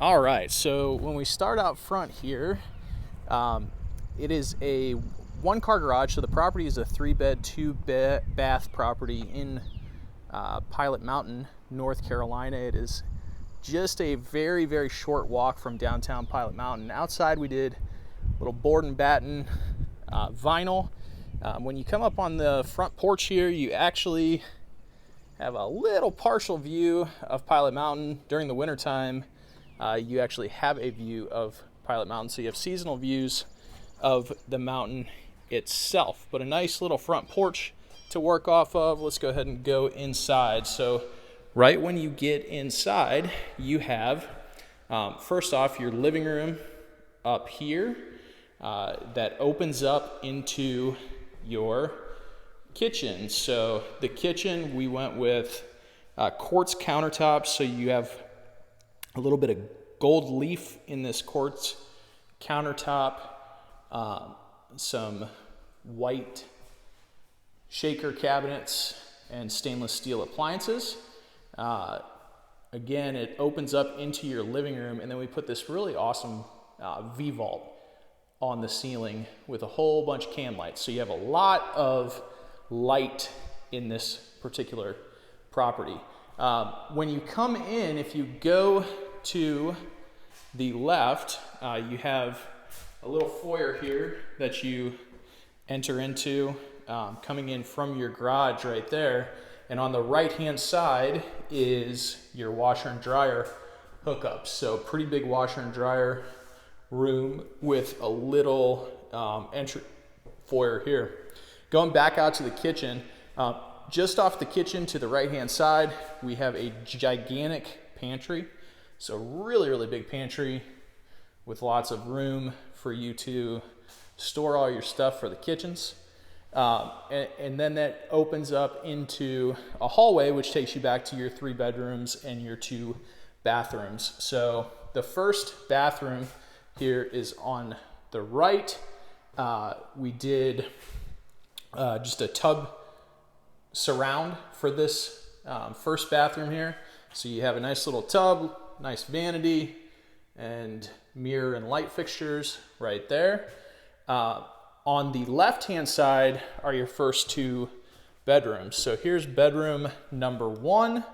All right, so when we start out front here, it is a one-car garage. So the property is a 3-bed, 2-bath property in Pilot Mountain, North Carolina. It is just a very, very short walk from downtown Pilot Mountain. Outside we did a little board and batten vinyl. When you come up on the front porch here, you actually have a little partial view of Pilot Mountain. During the wintertime, you actually have a view of Pilot Mountain, so you have seasonal views of the mountain itself, but a nice little front porch to work off of. Let's go ahead and go inside. So right when you get inside, you have first off your living room up here that opens up into your kitchen. So the kitchen, we went with quartz countertops, so you have a little bit of gold leaf in this quartz countertop, some white shaker cabinets, and stainless steel appliances. Again, it opens up into your living room, and then we put this really awesome V-vault on the ceiling with a whole bunch of can lights. So you have a lot of light in this particular property. When you come in, if you go to the left, you have a little foyer here that you enter into, coming in from your garage right there. And on the right-hand side is your washer and dryer hookups. So pretty big washer and dryer room with a little entry foyer here. Going back out to the kitchen, just off the kitchen to the right-hand side, we have a gigantic pantry. So really, really big pantry with lots of room for you to store all your stuff for the kitchens. And then that opens up into a hallway, which takes you back to your 3 bedrooms and your 2 bathrooms. So the first bathroom here is on the right. We did just a tub surround for this first bathroom here. So you have a nice little tub, nice vanity, and mirror and light fixtures right there. On the left-hand side are your first 2 bedrooms. So here's bedroom number 1.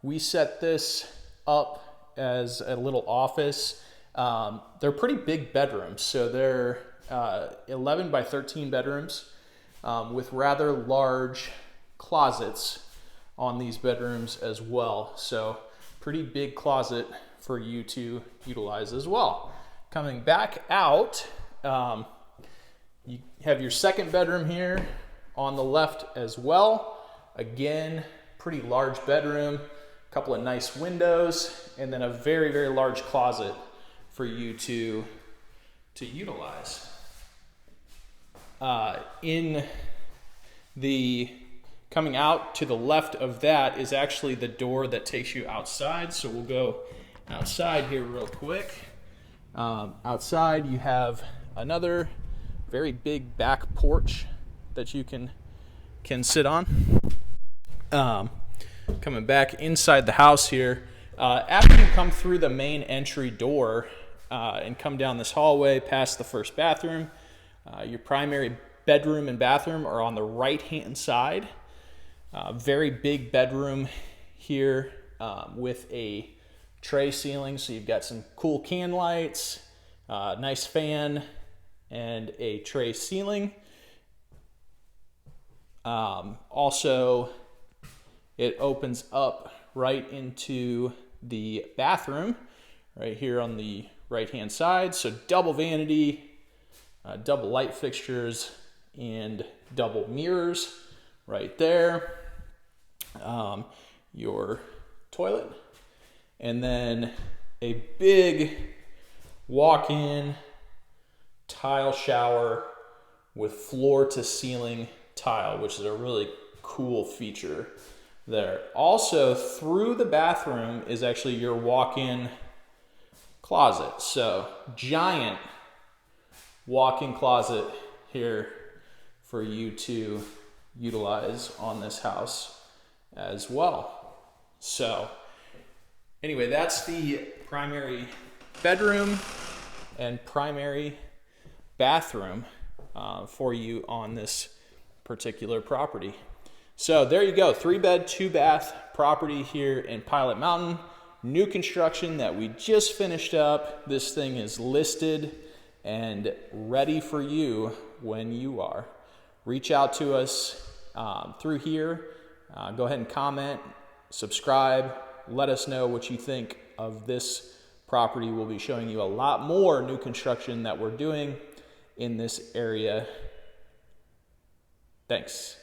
We set this up as a little office. They're pretty big bedrooms. So they're 11 by 13 bedrooms with rather large closets on these bedrooms as well. So pretty big closet for you to utilize as well. Coming back out, you have your second bedroom here on the left as well. Again, pretty large bedroom, a couple of nice windows, and then a very, very large closet for you to utilize. Coming out to the left of that is actually the door that takes you outside. So we'll go outside here real quick. Outside you have another very big back porch that you can sit on. Coming back inside the house here, after you come through the main entry door and come down this hallway past the first bathroom, your primary bedroom and bathroom are on the right-hand side. Very big bedroom here with a tray ceiling, so you've got some cool can lights, nice fan, and a tray ceiling. Also, it opens up right into the bathroom right here on the right-hand side. So double vanity, double light fixtures, and double mirrors right there. Your toilet, and then a big walk-in tile shower with floor-to-ceiling tile, which is a really cool feature there. Also, through the bathroom is actually your walk-in closet. So giant walk-in closet here for you to utilize on this house as well. So anyway, that's the primary bedroom and primary bathroom for you on this particular property. So there you go, 3-bed, 2-bath property here in Pilot Mountain. New construction that we just finished up. This thing is listed and ready for you when you are. Reach out to us through here. Go ahead and comment, subscribe, let us know what you think of this property. We'll be showing you a lot more new construction that we're doing in this area. Thanks.